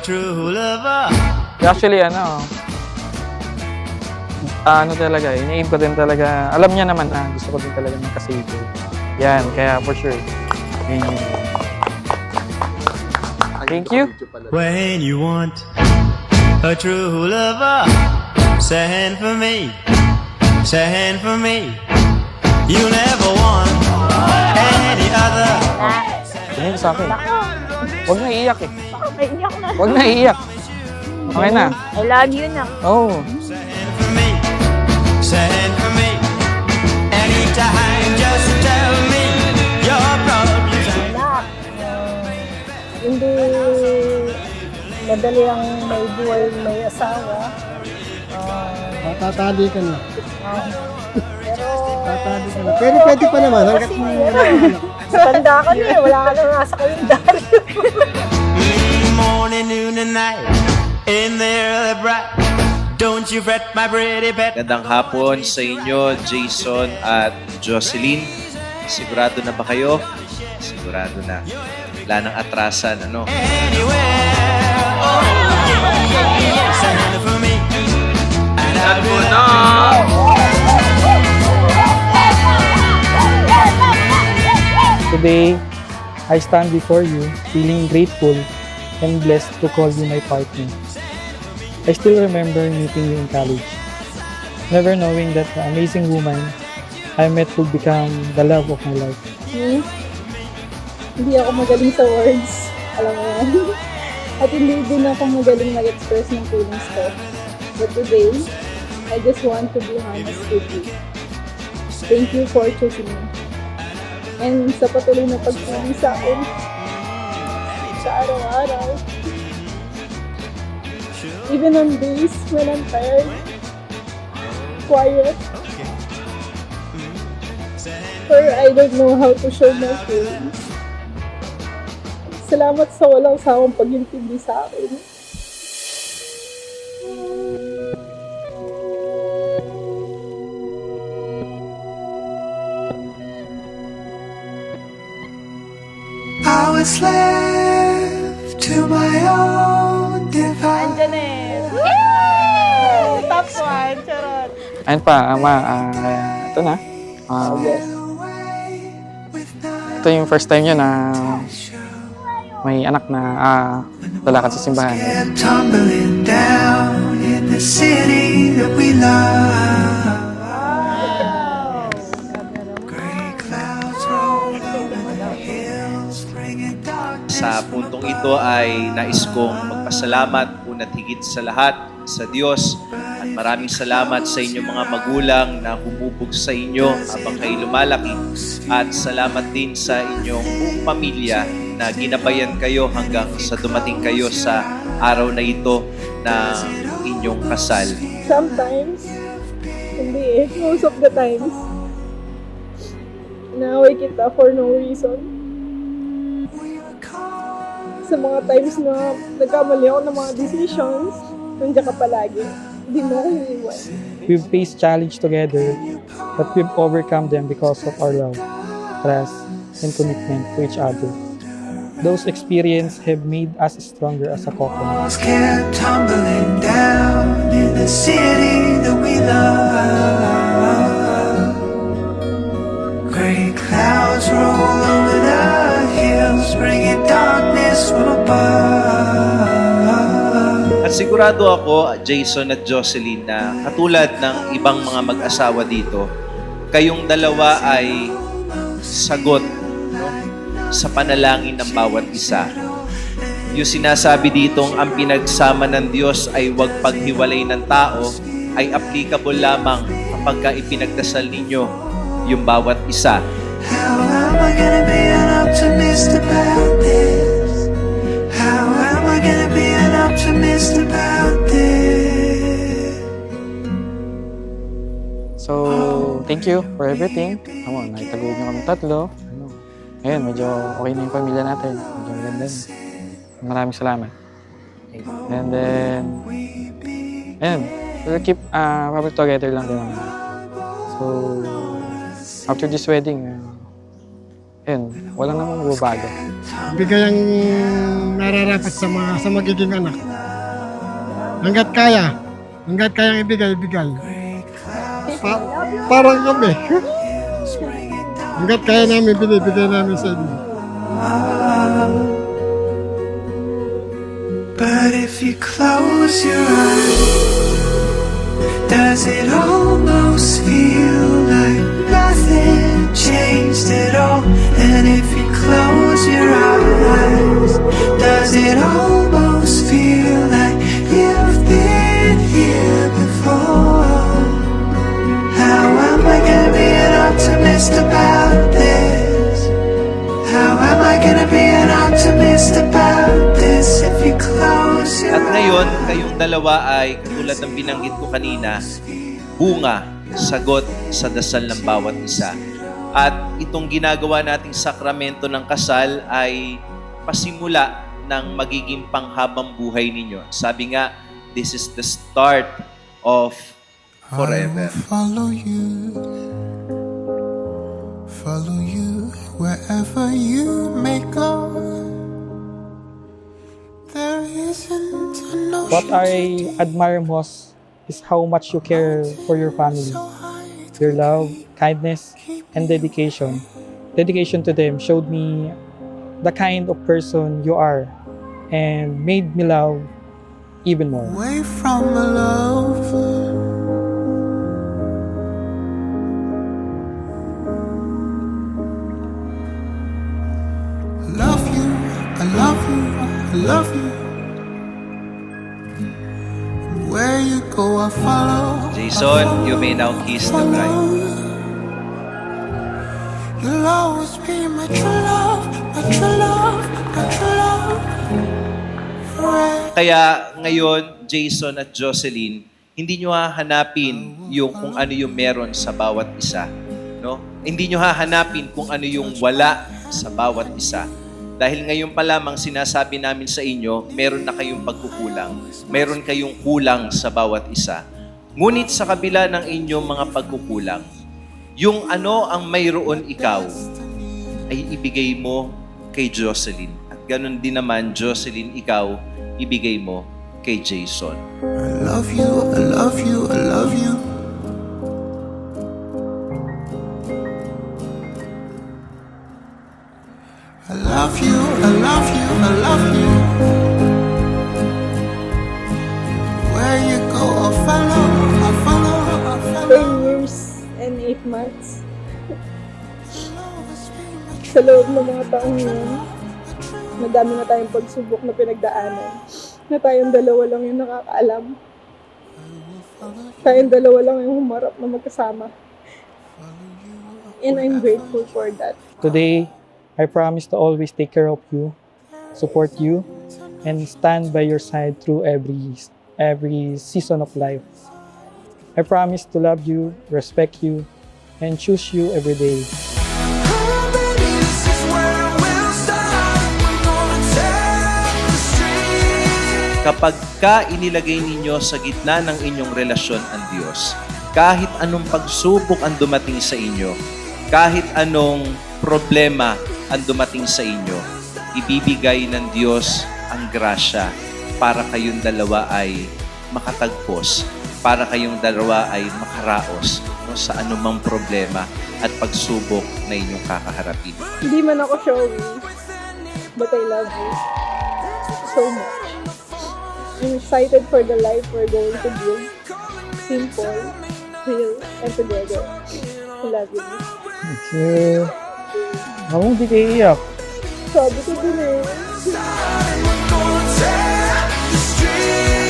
true lover. Actually, ano talaga, ini-aim ko din talaga. Alam niya naman gusto ko din talaga ng kasito. Yan, kaya for sure. Thank you. When you want a true lover, send for me, send for me. You never want any other. Tingin sa akin. Huwag na iiyak eh. Baka maiyak na. Huwag na iiyak. Okay na. I love you na. Oh. Send for me, send for me. Anytime, just tell me your problems. Anak, hindi madali ang may buhay, may asawa. Tatali ka na. Pero, Tatali ka na. Pero pwede pa naman. Hanggat kasi matanda ka na eh. Wala ka na nga sa kalendaryo. Morning, noon, and night. In the early bright. Don't you fret, my pretty pet. Magandang hapon sa inyo, Jason at Jocelyn. Sigurado na ba kayo? Sigurado na. Wala nang atrasan, ano? Anywhere. Oh, yeah. Send for me. And I'll be Today, I stand before you feeling grateful and blessed to call you my partner. I still remember meeting you in college, never knowing that the amazing woman I met would become the love of my life. Hindi ako magaling sa words. Alam mo yan. At hindi din ako magaling mag-express ng feelings ko. But today, I just want to be honest with you. Thank you for choosing me. And sa patuloy na pagpili sa akin, sa araw-araw. Even on days when I'm tired, quiet, or I don't know how to show my feelings. Salamat sa walang sawang pag-intindi sa akin. I was left to my own device. Andyan eh. Yay! Top 1, charot. Ayun pa, ito na. Ito yung first time nyo na may anak na lalakad sa simbahan. Kept tumbling down in the city that we love. Gray clouds roll over the hills, bringing darkness. Sa puntong ito ay nais kong magpasalamat una't higit sa lahat sa Diyos at maraming salamat sa inyong mga magulang na humubog sa inyo habang kayo lumalaki at salamat din sa inyong buong pamilya na ginabayan kayo hanggang sa dumating kayo sa araw na ito na inyong kasal. Sometimes, hindi eh. Most of the times, inaaway kita for no reason. Sa mga times na nagkamali ako ng mga decisions, nandiyan ka palagi. Hindi mo ako iniwan. We've faced challenge together, but we've overcome them because of our love, trust, and commitment to each other. Those experiences have made us stronger as a couple. Walls kept tumbling down in the city that we love. Gray clouds roll over the hills, bringing darkness from above. At sigurado ako, Jason at Jocelyn, na katulad ng ibang mga mag-asawa dito, kayong dalawa ay sagot, no, sa panalangin ng bawat isa. Yung sinasabi ditong ang pinagsama ng Diyos ay huwag paghiwalay ng tao ay applicable lamang kapag ka ipinagdasal ninyo yung bawat isa. How am I gonna be an optimist about this? How am I gonna be an optimist about this? So, thank you for everything. Naitaguyod nyo kami tatlo. Ngayon, medyo okay na yung pamilya natin. Medyo maganda na. Maraming salamat. And then, we'll keep public together lang din naman. So, after this wedding, Yun, wala namang babago. Bigay ang nararapat sa magiging anak. Hanggat kayang ibigay. Parang kami. Hanggat kaya namin, binibigay namin sa inyo. But if you close your eyes, does it almost feel like nothing changed at all? And if you close your eyes, does it almost feel like you've been here before? How am I gonna be an optimist about this? How am I gonna be an optimist about this if you close your At ngayon, kayong dalawa ay, katulad ng binanggit ko kanina, bunga, sagot sa dasal ng bawat isa. At itong ginagawa nating sakramento ng kasal ay pasimula ng magiging panghabang buhay ninyo. Sabi nga, this is the start of forever. Follow you wherever you may go. There isn't an What I admire most is how much you care for your family. Your love, kindness, and dedication. Dedication to them showed me the kind of person you are and made me love even more. away from a love. I love you. Where you go, I follow. Jason, you may now kiss the bride. You'll always be my true love, forever. Kaya ngayon, Jason at Jocelyn, hindi nyo hahanapin yung kung ano yung meron sa bawat isa. No? Hindi nyo hahanapin kung ano yung wala sa bawat isa. Dahil ngayon pa lamang sinasabi namin sa inyo, meron na kayong pagkukulang. Meron kayong kulang sa bawat isa. Ngunit sa kabila ng inyong mga pagkukulang, yung ano ang mayroon ikaw, ay ibigay mo kay Jocelyn. At ganun din naman, Jocelyn, ikaw, ibigay mo kay Jason. I love you. I love you. Where you go, I follow. 10 years and 8 months. Sa loob ng mga taong yun, madami na tayong pagsubok na pinagdaanan. Na tayong dalawa lang yung nakakaalam. Tayong dalawa lang yung humarap na magkasama. And I'm grateful for that. Today, I promise to always take care of you, support you, and stand by your side through every season of life. I promise to love you, respect you, and choose you every day. Kapag ka inilagay ninyo sa gitna ng inyong relasyon ang Diyos, kahit anong pagsubok ang dumating sa inyo, kahit anong problema ang dumating sa inyo, ibibigay ng Diyos ang grasya para kayong dalawa ay makatagpos, para kayong dalawa ay makaraos sa anumang problema at pagsubok na inyong kakaharapin. Hindi man ako showy, but I love you so much. I'm excited for the life we're going to build. Simple, real, and together. I love you. Kasi, ako hindi kayo iyak. Sabi ko din eh. We're gonna take the street.